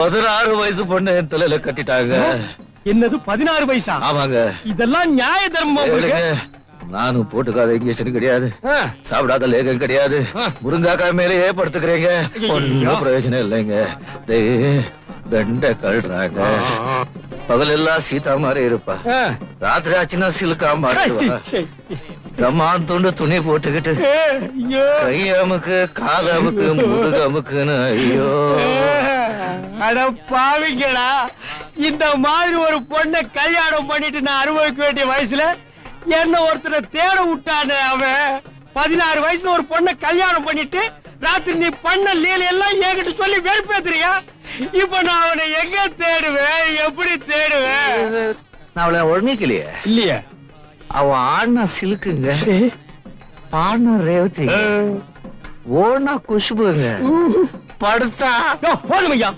16 வயசு பொண்ணு என் தலையில கட்டிட்டாங்க. என்னது 16 வயசா? ஆமாங்க. இதெல்லாம் நியாய தர்மம். நானும் போட்டுக்காத இன்ஜெக்ஷன் கிடையாது, சாப்பிடாத லேகம் கிடையாது, முருங்காக்காய் மேலேயே படுத்துக்கிறீங்க. ஒன்னும் பிரயோஜனம் இல்லைங்க. தண்ட கழுறாங்க. பகலெல்லாம் சீதா மாதிரி இருப்பா, ராத்திரி ஆச்சுன்னா சிலுக்கா மாறிடுவா. தம்மான் துண்டு துணி போட்டுக்கிட்டு கையமுக்கு காலமுக்கு முருகமுக்குன்னு. ஐயோ அட பாவிங்களா, இந்த மாதிரி ஒரு பொண்ணை கல்யாணம் பண்ணிட்டு நான் அனுபவிக்க வேண்டிய வயசுல என்ன ஒருத்தரை தேட விட்டானே அவன். 16 வயசுல ஒரு பொண்ணை கல்யாணம் பண்ணிட்டு ராத்திரி நீ பண்ண லீல எல்லாம் என்கிட்ட சொல்லி வெறுப்பேத்துறியா? இப்ப நான் அவனை எங்க தேடுவேன், எப்படி தேடுவேன்? நான் அவளை ஒழுங்கிக்கலையே. இல்லையா? அவன் ஆடினா சிலுக்குங்க, பாடினா ரேவதி, ஓடினா குஷ்புங்க, படுத்தா போதும் ஐயா.